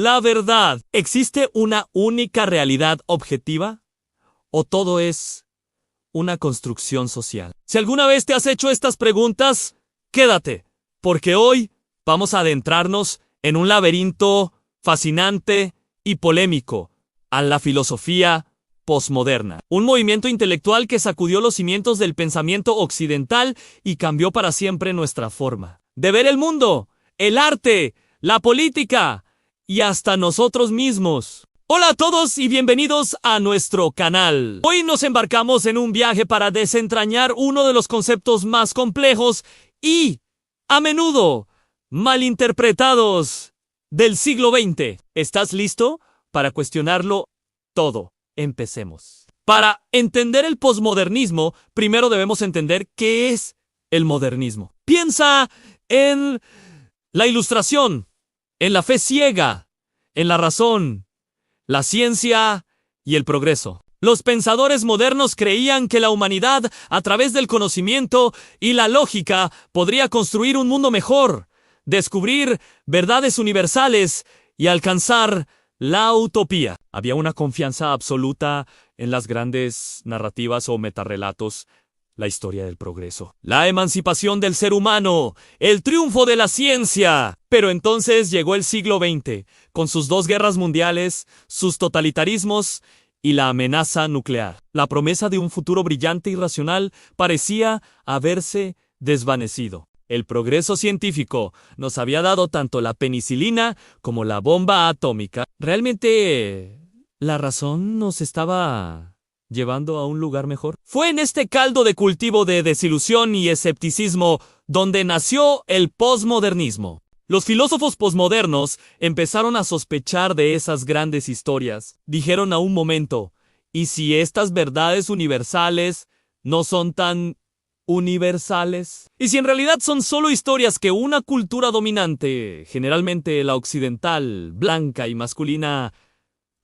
la verdad. ¿Existe una única realidad objetiva? ¿O todo es una construcción social? Si alguna vez te has hecho estas preguntas, quédate, porque hoy vamos a adentrarnos en un laberinto fascinante y polémico a la filosofía posmoderna. Un movimiento intelectual que sacudió los cimientos del pensamiento occidental y cambió para siempre nuestra forma de ver el mundo, el arte, la política y hasta nosotros mismos. Hola a todos y bienvenidos a nuestro canal. Hoy nos embarcamos en un viaje para desentrañar uno de los conceptos más complejos y, a menudo, malinterpretados del siglo XX. ¿Estás listo para cuestionarlo todo? Empecemos. Para entender el posmodernismo, primero debemos entender qué es el modernismo. Piensa en la Ilustración, en la fe ciega, en la razón, la ciencia y el progreso. Los pensadores modernos creían que la humanidad, a través del conocimiento y la lógica, podría construir un mundo mejor, descubrir verdades universales y alcanzar la utopía. Había una confianza absoluta en las grandes narrativas o metarrelatos, la historia del progreso, la emancipación del ser humano, el triunfo de la ciencia. Pero entonces llegó el siglo XX, con sus 2 guerras mundiales, sus totalitarismos y la amenaza nuclear. La promesa de un futuro brillante y racional parecía haberse desvanecido. El progreso científico nos había dado tanto la penicilina como la bomba atómica. ¿Realmente la razón nos estaba llevando a un lugar mejor? Fue en este caldo de cultivo de desilusión y escepticismo donde nació el posmodernismo. Los filósofos posmodernos empezaron a sospechar de esas grandes historias. Dijeron a un momento, ¿y si estas verdades universales no son tan universales? ¿Y si en realidad son solo historias que una cultura dominante, generalmente la occidental, blanca y masculina,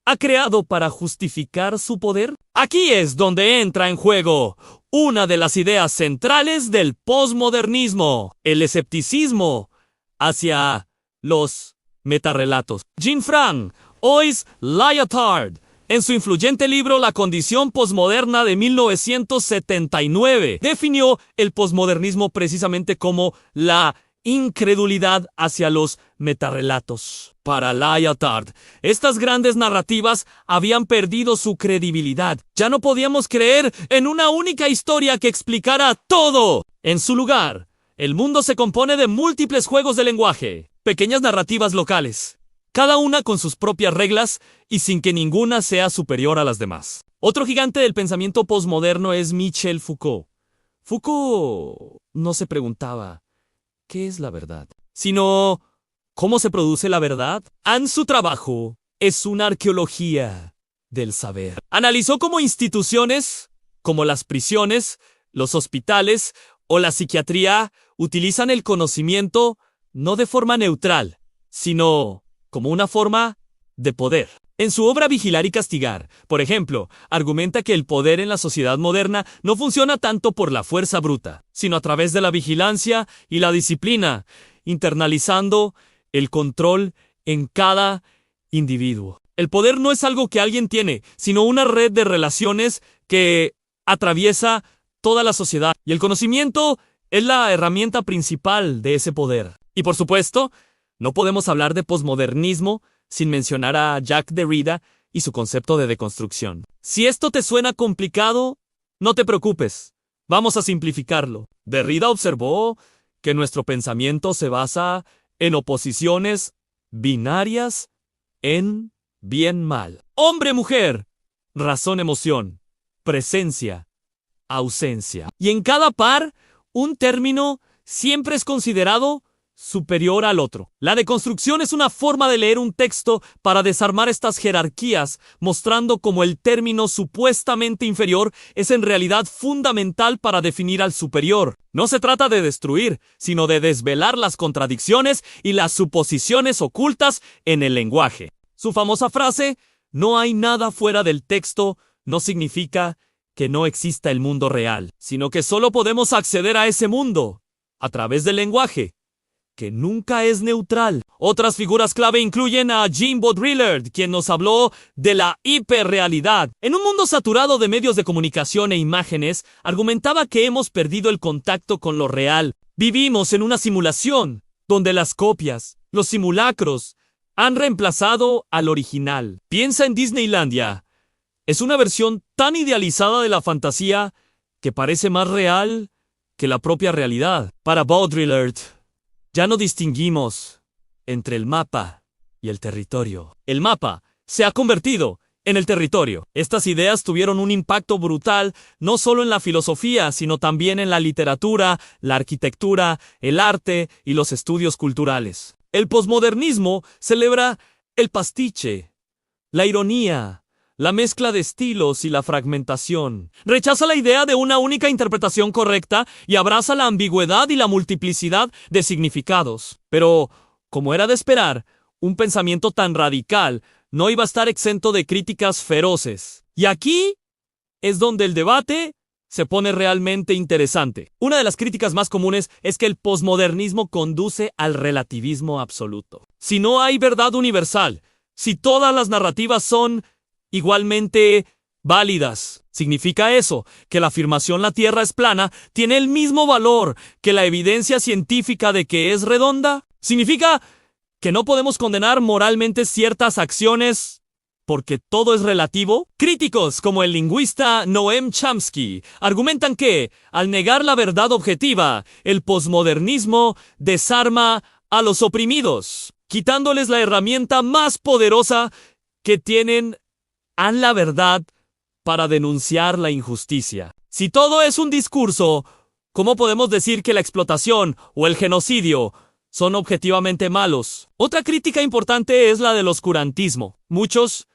ha creado para justificar su poder? Aquí es donde entra en juego una de las ideas centrales del posmodernismo, el escepticismo hacia los metarrelatos. Jean-Franc Ois Lyotard, en su influyente libro La condición posmoderna de 1979, definió el posmodernismo precisamente como la incredulidad hacia los metarrelatos. Para Lyotard, estas grandes narrativas habían perdido su credibilidad. Ya no podíamos creer en una única historia que explicara todo. En su lugar, el mundo se compone de múltiples juegos de lenguaje, pequeñas narrativas locales, cada una con sus propias reglas y sin que ninguna sea superior a las demás. Otro gigante del pensamiento posmoderno es Michel Foucault. Foucault no se preguntaba ¿qué es la verdad?, sino ¿cómo se produce la verdad? Su trabajo es una arqueología del saber. Analizó cómo instituciones, como las prisiones, los hospitales o la psiquiatría, utilizan el conocimiento no de forma neutral, sino como una forma de poder. En su obra Vigilar y Castigar, por ejemplo, argumenta que el poder en la sociedad moderna no funciona tanto por la fuerza bruta, sino a través de la vigilancia y la disciplina, internalizando el control en cada individuo. El poder no es algo que alguien tiene, sino una red de relaciones que atraviesa toda la sociedad, y el conocimiento es la herramienta principal de ese poder. Y por supuesto, no podemos hablar de posmodernismo sin mencionar a Jacques Derrida y su concepto de deconstrucción. Si esto te suena complicado, no te preocupes, vamos a simplificarlo. Derrida observó que nuestro pensamiento se basa en oposiciones binarias en bien-mal. Hombre-mujer, razón-emoción, presencia, ausencia. Y en cada par, un término siempre es considerado superior al otro. La deconstrucción es una forma de leer un texto para desarmar estas jerarquías, mostrando cómo el término supuestamente inferior es en realidad fundamental para definir al superior. No se trata de destruir, sino de desvelar las contradicciones y las suposiciones ocultas en el lenguaje. Su famosa frase, "No hay nada fuera del texto", no significa que no exista el mundo real, sino que solo podemos acceder a ese mundo a través del lenguaje, que nunca es neutral. Otras figuras clave incluyen a Jim Baudrillard, quien nos habló de la hiperrealidad. En un mundo saturado de medios de comunicación e imágenes, argumentaba que hemos perdido el contacto con lo real. Vivimos en una simulación, donde las copias, los simulacros, han reemplazado al original. Piensa en Disneylandia. Es una versión tan idealizada de la fantasía que parece más real que la propia realidad. Para Baudrillard, ya no distinguimos entre el mapa y el territorio. El mapa se ha convertido en el territorio. Estas ideas tuvieron un impacto brutal no solo en la filosofía, sino también en la literatura, la arquitectura, el arte y los estudios culturales. El posmodernismo celebra el pastiche, la ironía, la mezcla de estilos y la fragmentación. Rechaza la idea de una única interpretación correcta y abraza la ambigüedad y la multiplicidad de significados. Pero, como era de esperar, un pensamiento tan radical no iba a estar exento de críticas feroces. Y aquí es donde el debate se pone realmente interesante. Una de las críticas más comunes es que el posmodernismo conduce al relativismo absoluto. Si no hay verdad universal, si todas las narrativas son igualmente válidas, ¿significa eso que la afirmación "la Tierra es plana" tiene el mismo valor que la evidencia científica de que es redonda? ¿Significa que no podemos condenar moralmente ciertas acciones porque todo es relativo? Críticos como el lingüista Noam Chomsky argumentan que, al negar la verdad objetiva, el posmodernismo desarma a los oprimidos, quitándoles la herramienta más poderosa que tienen a la verdad para denunciar la injusticia. Si todo es un discurso, ¿cómo podemos decir que la explotación o el genocidio son objetivamente malos? Otra crítica importante es la del oscurantismo. Muchos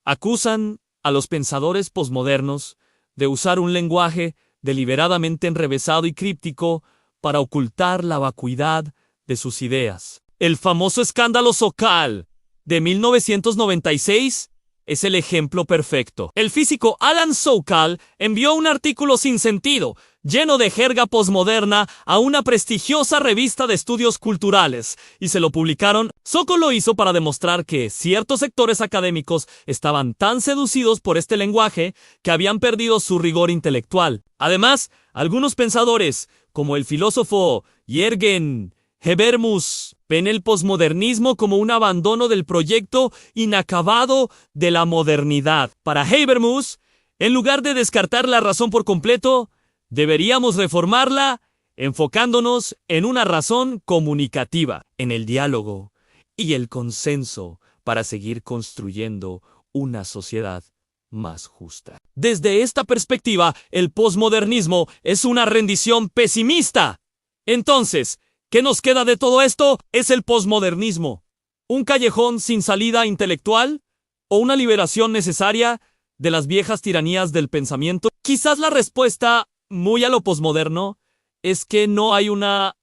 acusan a los pensadores posmodernos de usar un lenguaje deliberadamente enrevesado y críptico para ocultar la vacuidad de sus ideas. El famoso escándalo Sokal de 1996 es el ejemplo perfecto. El físico Alan Sokal envió un artículo sin sentido, lleno de jerga posmoderna, a una prestigiosa revista de estudios culturales, y se lo publicaron. Sokal lo hizo para demostrar que ciertos sectores académicos estaban tan seducidos por este lenguaje que habían perdido su rigor intelectual. Además, algunos pensadores, como el filósofo Jürgen Habermas, ven el posmodernismo como un abandono del proyecto inacabado de la modernidad. Para Habermas, en lugar de descartar la razón por completo, deberíamos reformarla enfocándonos en una razón comunicativa, en el diálogo y el consenso para seguir construyendo una sociedad más justa. Desde esta perspectiva, el posmodernismo es una rendición pesimista. Entonces, ¿qué nos queda de todo esto? ¿Es el posmodernismo un callejón sin salida intelectual o una liberación necesaria de las viejas tiranías del pensamiento? Quizás la respuesta, muy a lo posmoderno, es que no hay una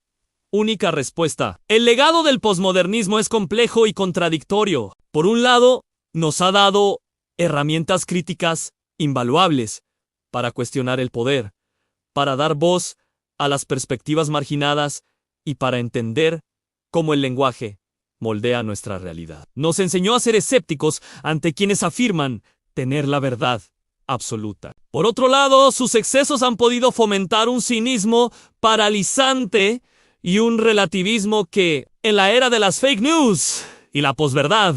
única respuesta. El legado del posmodernismo es complejo y contradictorio. Por un lado, nos ha dado herramientas críticas invaluables para cuestionar el poder, para dar voz a las perspectivas marginadas y para entender cómo el lenguaje moldea nuestra realidad. Nos enseñó a ser escépticos ante quienes afirman tener la verdad absoluta. Por otro lado, sus excesos han podido fomentar un cinismo paralizante y un relativismo que, en la era de las fake news y la posverdad,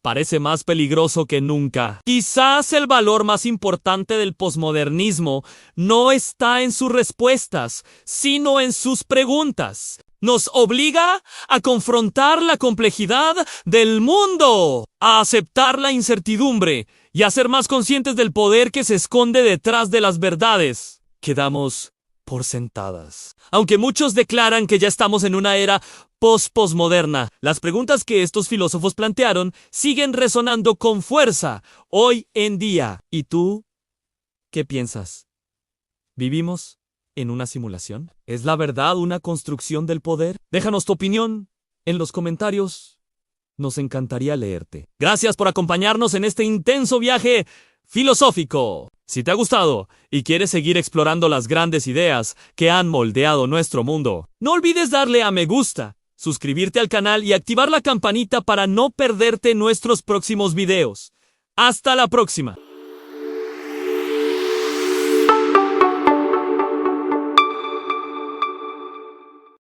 parece más peligroso que nunca. Quizás el valor más importante del posmodernismo no está en sus respuestas, sino en sus preguntas. Nos obliga a confrontar la complejidad del mundo, a aceptar la incertidumbre y a ser más conscientes del poder que se esconde detrás de las verdades que damos por sentadas. Aunque muchos declaran que ya estamos en una era posmoderna, las preguntas que estos filósofos plantearon siguen resonando con fuerza hoy en día. ¿Y tú qué piensas? ¿Vivimos en una simulación? ¿Es la verdad una construcción del poder? Déjanos tu opinión en los comentarios. Nos encantaría leerte. Gracias por acompañarnos en este intenso viaje filosófico. Si te ha gustado y quieres seguir explorando las grandes ideas que han moldeado nuestro mundo, no olvides darle a me gusta, suscribirte al canal y activar la campanita para no perderte nuestros próximos videos. ¡Hasta la próxima!